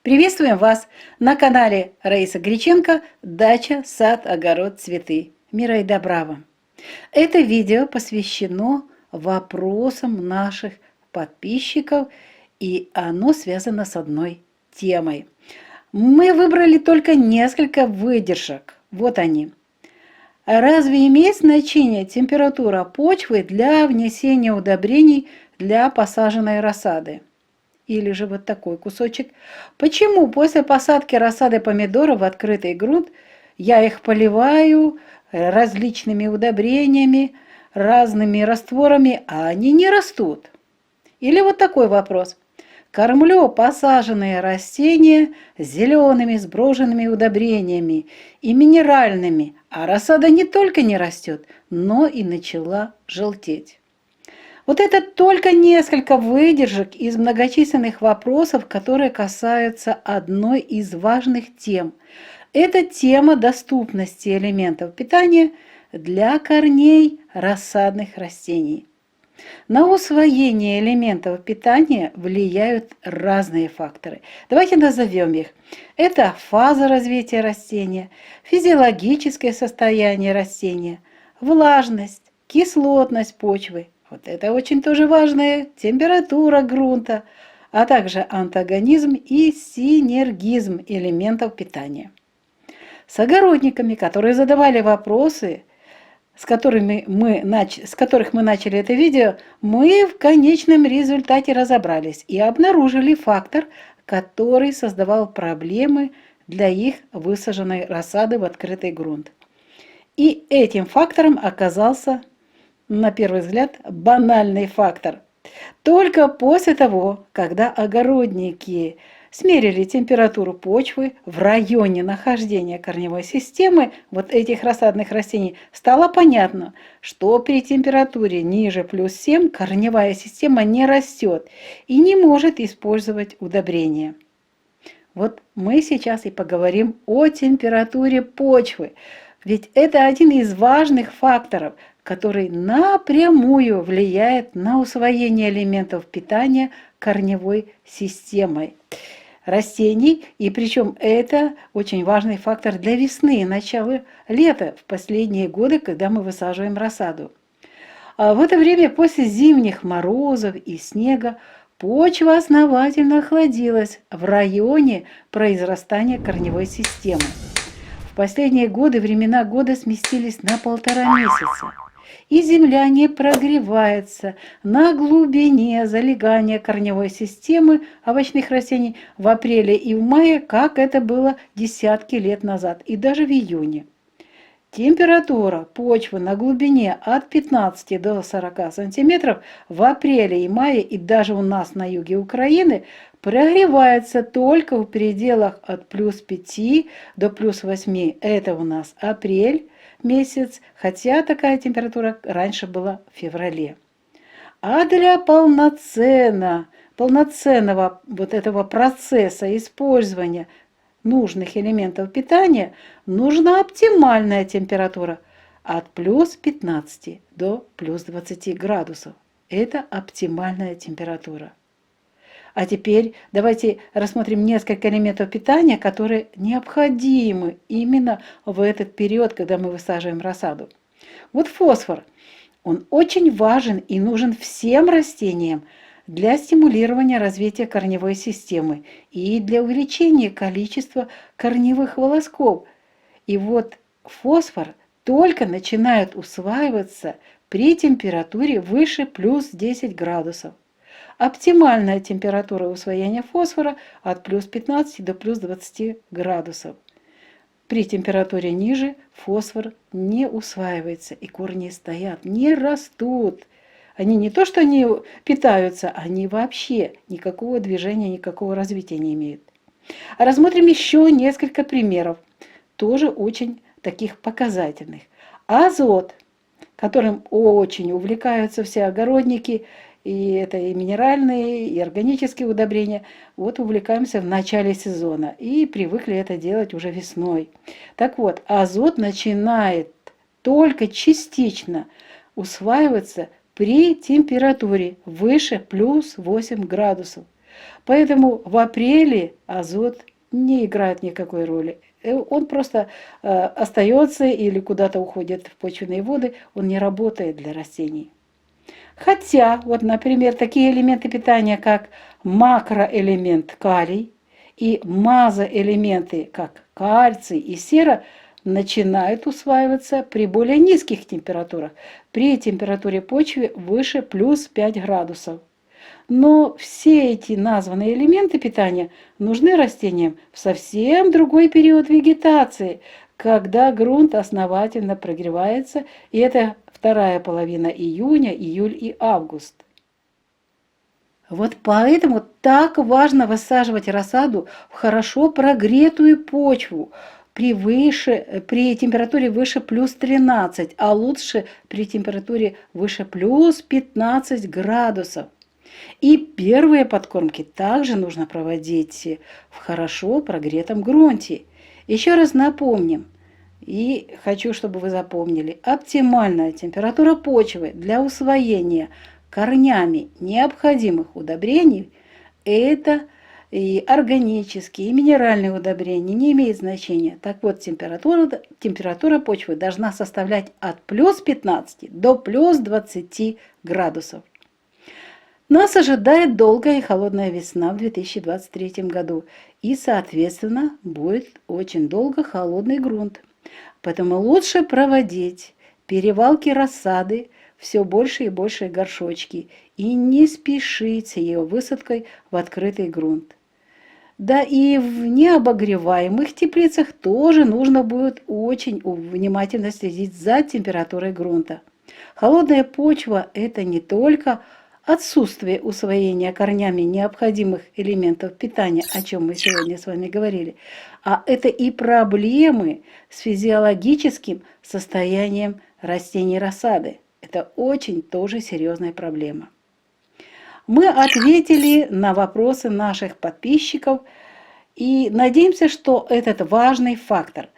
Приветствуем вас на канале Раиса Греченко «Дача, сад, огород, цветы». Мира и добра вам! Это видео посвящено вопросам наших подписчиков, и оно связано с одной темой. Мы выбрали только несколько выдержек. Вот они. Разве имеет значение температура почвы для внесения удобрений для посаженной рассады? Или же вот такой кусочек. Почему после посадки рассады помидоров в открытый грунт я их поливаю различными удобрениями, разными растворами, а они не растут? Или вот такой вопрос. Кормлю посаженные растения зелеными сброженными удобрениями и минеральными, а рассада не только не растет, но и начала желтеть. Вот это только несколько выдержек из многочисленных вопросов, которые касаются одной из важных тем. Это тема доступности элементов питания для корней рассадных растений. На усвоение элементов питания влияют разные факторы. Давайте назовем их. Это фаза развития растения, физиологическое состояние растения, влажность, кислотность почвы. Вот это очень тоже важное, температура грунта, а также антагонизм и синергизм элементов питания. С огородниками, которые задавали вопросы, с которых мы начали это видео, мы в конечном результате разобрались и обнаружили фактор, который создавал проблемы для их высаженной рассады в открытый грунт. И этим фактором оказался, на первый взгляд, банальный фактор. Только после того, когда огородники смерили температуру почвы в районе нахождения корневой системы вот этих рассадных растений, стало понятно, что при температуре ниже плюс 7 корневая система не растет и не может использовать удобрения. Вот мы сейчас и поговорим о температуре почвы, ведь это один из важных факторов, который напрямую влияет на усвоение элементов питания корневой системой растений, и причем это очень важный фактор для весны и начала лета, в последние годы, когда мы высаживаем рассаду. А в это время после зимних морозов и снега почва основательно охладилась в районе произрастания корневой системы. В последние годы времена года сместились на 1,5 месяца. И земля не прогревается на глубине залегания корневой системы овощных растений в апреле и в мае, как это было десятки лет назад, и даже в июне. Температура почвы на глубине от 15 до 40 сантиметров в апреле и мае, и даже у нас на юге Украины, прогревается только в пределах от плюс 5 до плюс 8. Это у нас апрель месяц, хотя такая температура раньше была в феврале. А для полноценного вот этого процесса использования нужных элементов питания нужна оптимальная температура от плюс 15 до плюс 20 градусов. Это оптимальная температура. А теперь давайте рассмотрим несколько элементов питания, которые необходимы именно в этот период, когда мы высаживаем рассаду. Вот фосфор. Он очень важен и нужен всем растениям для стимулирования развития корневой системы и для увеличения количества корневых волосков. И вот фосфор только начинает усваиваться при температуре выше плюс 10 градусов. Оптимальная температура усвоения фосфора от плюс 15 до плюс 20 градусов. При температуре ниже фосфор не усваивается, и корни стоят, не растут. Они не то что не питаются, они вообще никакого движения, никакого развития не имеют. Рассмотрим еще несколько примеров, тоже очень таких показательных. Азот, которым очень увлекаются все огородники, и это и минеральные, и органические удобрения. Вот увлекаемся в начале сезона и привыкли это делать уже весной. Так вот, азот начинает только частично усваиваться при температуре выше плюс 8 градусов. Поэтому в апреле азот не играет никакой роли. Он просто остается или куда-то уходит в почвенные воды, он не работает для растений. Хотя, вот, например, такие элементы питания, как макроэлемент калий и мазоэлементы, как кальций и сера, начинают усваиваться при более низких температурах, при температуре почвы выше плюс 5 градусов. Но все эти названные элементы питания нужны растениям в совсем другой период вегетации, когда грунт основательно прогревается, и это вторая половина июня, июль и август. Вот поэтому так важно высаживать рассаду в хорошо прогретую почву при температуре выше плюс 13, а лучше при температуре выше плюс 15 градусов. И первые подкормки также нужно проводить в хорошо прогретом грунте. Еще раз напомним, и хочу, чтобы вы запомнили, оптимальная температура почвы для усвоения корнями необходимых удобрений – это и органические, и минеральные удобрения, не имеет значения. Так вот, температура почвы должна составлять от плюс 15 до плюс 20 градусов. Нас ожидает долгая и холодная весна в 2023 году, и, соответственно, будет очень долго холодный грунт. Поэтому лучше проводить перевалки рассады, все больше и больше горшочки, и не спешить с ее высадкой в открытый грунт. Да и в необогреваемых теплицах тоже нужно будет очень внимательно следить за температурой грунта. Холодная почва – это не только отсутствие усвоения корнями необходимых элементов питания, о чем мы сегодня с вами говорили, а это и проблемы с физиологическим состоянием растений рассады. Это очень тоже серьезная проблема. Мы ответили на вопросы наших подписчиков и надеемся, что этот важный фактор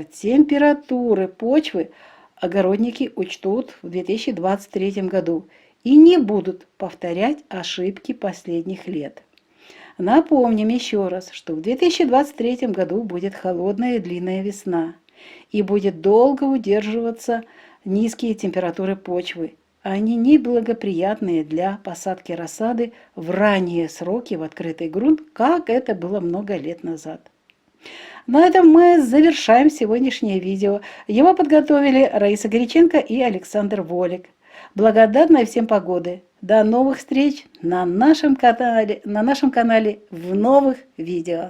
температуры почвы, огородники учтут в 2023 году и не будут повторять ошибки последних лет. Напомним еще раз, что в 2023 году будет холодная и длинная весна, и будет долго удерживаться низкие температуры почвы. Они неблагоприятные для посадки рассады в ранние сроки в открытый грунт, как это было много лет назад. На этом мы завершаем сегодняшнее видео. Его подготовили Раиса Горяченко и Александр Волик. Благодарная всем погоды. До новых встреч на нашем канале в нових відео.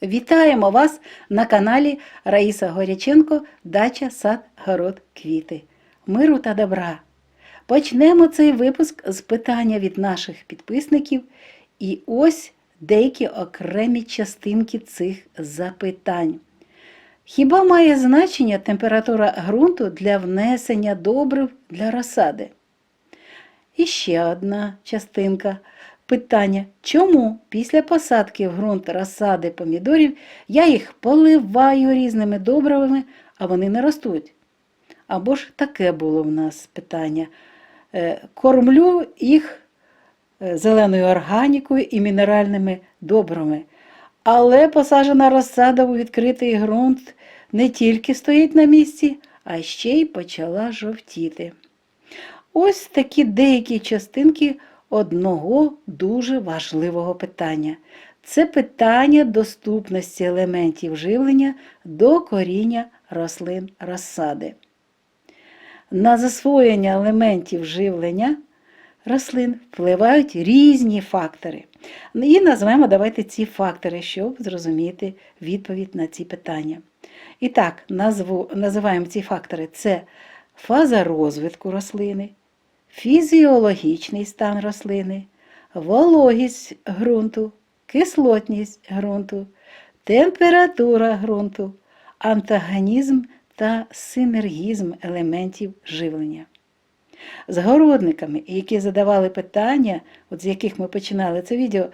Вітаємо вас на каналі Раїса Горяченко «Дача, сад, город, квіти». Миру та добра! Почнемо цей випуск з питання від наших підписників. І ось деякі окремі частинки цих запитань. Хіба має значення температура ґрунту для внесення добрив для розсади? І ще одна частинка. Питання, чому після посадки в ґрунт розсади помідорів я їх поливаю різними добривами, а вони не ростуть? Або ж таке було в нас питання. Кормлю їх зеленою органікою і мінеральними добривами. Але посаджена розсада у відкритий ґрунт не тільки стоїть на місці, а ще й почала жовтіти. Ось такі деякі частинки одного дуже важливого питання. Це питання доступності елементів живлення до коріння рослин розсади. На засвоєння елементів живлення рослин впливають різні фактори. І назвемо давайте ці фактори, щоб зрозуміти відповідь на ці питання. І так, називаємо ці фактори. Це фаза розвитку рослини, фізіологічний стан рослини, вологість ґрунту, кислотність ґрунту, температура ґрунту, антагонізм та синергізм елементів живлення. З городниками, які задавали питання, з яких ми починали це відео,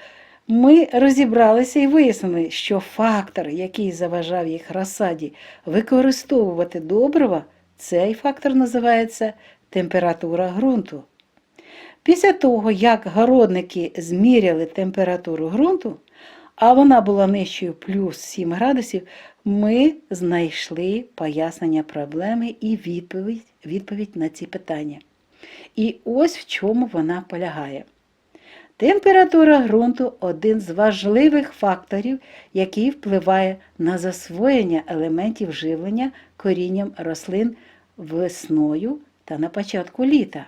ми розібралися і вияснили, що фактор, який заважав їх розсаді використовувати добрива, цей фактор називається температура ґрунту. Після того, як городники зміряли температуру ґрунту, а вона була нижчою плюс 7 градусів, ми знайшли пояснення проблеми і відповідь на ці питання. І ось в чому вона полягає. Температура ґрунту – один з важливих факторів, який впливає на засвоєння елементів живлення корінням рослин весною та на початку літа,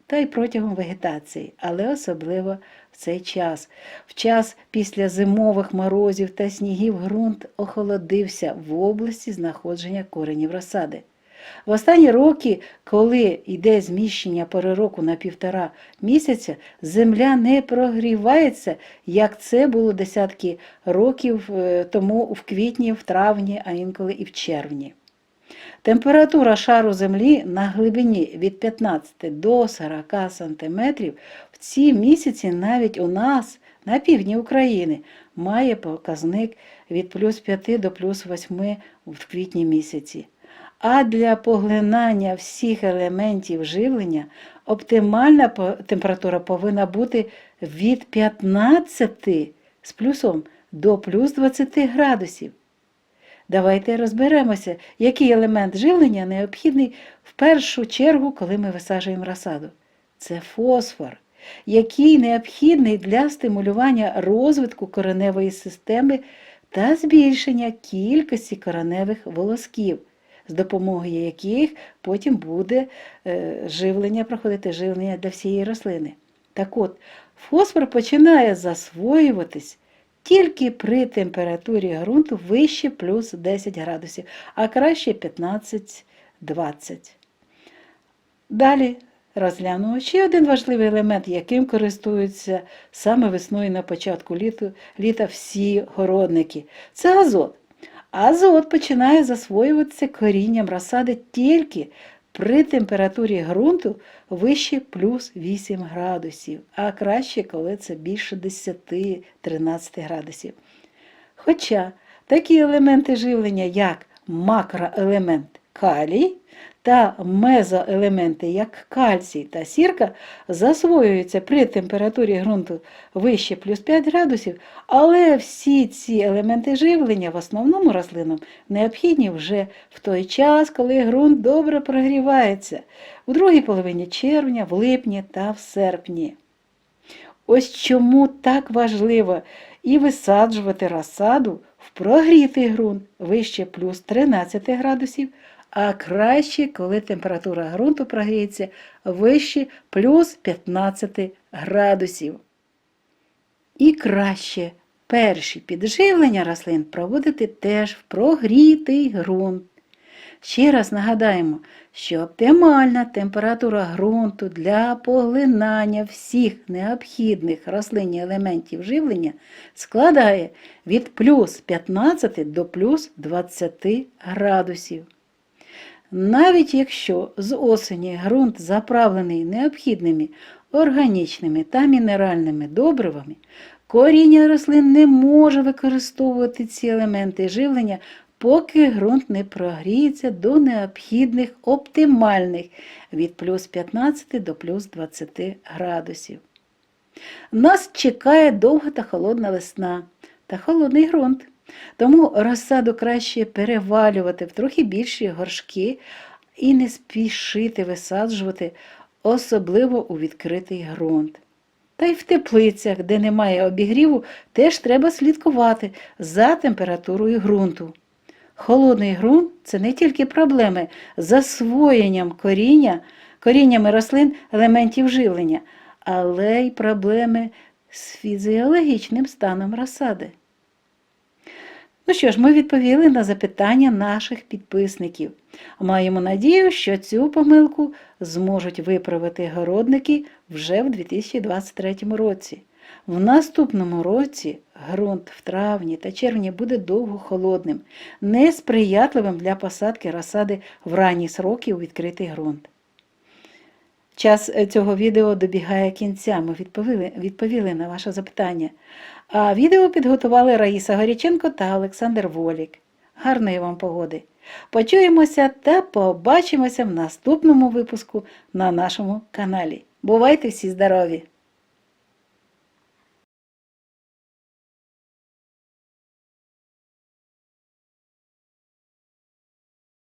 та й протягом вегетації, але особливо в цей час. В час після зимових морозів та снігів ґрунт охолодився в області знаходження коренів розсади. В останні роки, коли йде зміщення пори року на 1,5 місяця, земля не прогрівається, як це було десятки років тому в квітні, в травні, а інколи і в червні. Температура шару землі на глибині від 15 до 40 см в ці місяці навіть у нас, на півдні України, має показник від плюс 5 до плюс 8 в квітні місяці. А для поглинання всіх елементів живлення оптимальна температура повинна бути від 15 з плюсом до плюс 20 градусів. Давайте розберемося, який елемент живлення необхідний в першу чергу, коли ми висаджуємо розсаду. Це фосфор, який необхідний для стимулювання розвитку кореневої системи та збільшення кількості кореневих волосків, з допомогою яких потім буде проходити живлення для всієї рослини. Так от, фосфор починає засвоюватись тільки при температурі ґрунту вище плюс 10 градусів, а краще 15-20. Далі розглянемо ще один важливий елемент, яким користуються саме весною на початку літа всі городники. Це азот. Азот починає засвоюватися корінням розсади тільки при температурі ґрунту вище плюс 8 градусів, а краще, коли це більше 10-13 градусів. Хоча такі елементи живлення, як макроелемент калій та мезоелементи, як кальцій та сірка, засвоюються при температурі ґрунту вище плюс 5 градусів, але всі ці елементи живлення в основному рослинам необхідні вже в той час, коли ґрунт добре прогрівається, у другій половині червня, в липні та в серпні. Ось чому так важливо і висаджувати розсаду в прогрітий ґрунт вище плюс 13 градусів, а краще, коли температура ґрунту прогріється вище плюс 15 градусів. І краще перші підживлення рослин проводити теж в прогрітий ґрунт. Ще раз нагадаємо, що оптимальна температура ґрунту для поглинання всіх необхідних рослинних елементів живлення складає від плюс 15 до плюс 20 градусів. Навіть якщо з осені ґрунт заправлений необхідними органічними та мінеральними добривами, коріння рослин не може використовувати ці елементи живлення, поки ґрунт не прогріється до необхідних оптимальних від плюс 15 до плюс 20 градусів. Нас чекає довга та холодна весна та холодний ґрунт. Тому розсаду краще перевалювати в трохи більші горшки і не спішити висаджувати, особливо у відкритий ґрунт. Та й в теплицях, де немає обігріву, теж треба слідкувати за температурою ґрунту. Холодний ґрунт – це не тільки проблеми з засвоєнням коріннями рослин елементів живлення, але й проблеми з фізіологічним станом розсади. Ну що ж, ми відповіли на запитання наших підписників. Маємо надію, що цю помилку зможуть виправити городники вже в 2023 році. В наступному році ґрунт в травні та червні буде довго холодним, несприятливим для посадки розсади в ранні сроки у відкритий ґрунт. Час цього відео добігає кінця, ми відповіли на ваше запитання. А відео підготували Раїса Горяченко та Олександр Волік. гарної вам погоди. Почуємося та побачимося в наступному випуску на нашому каналі. Бувайте всі здорові!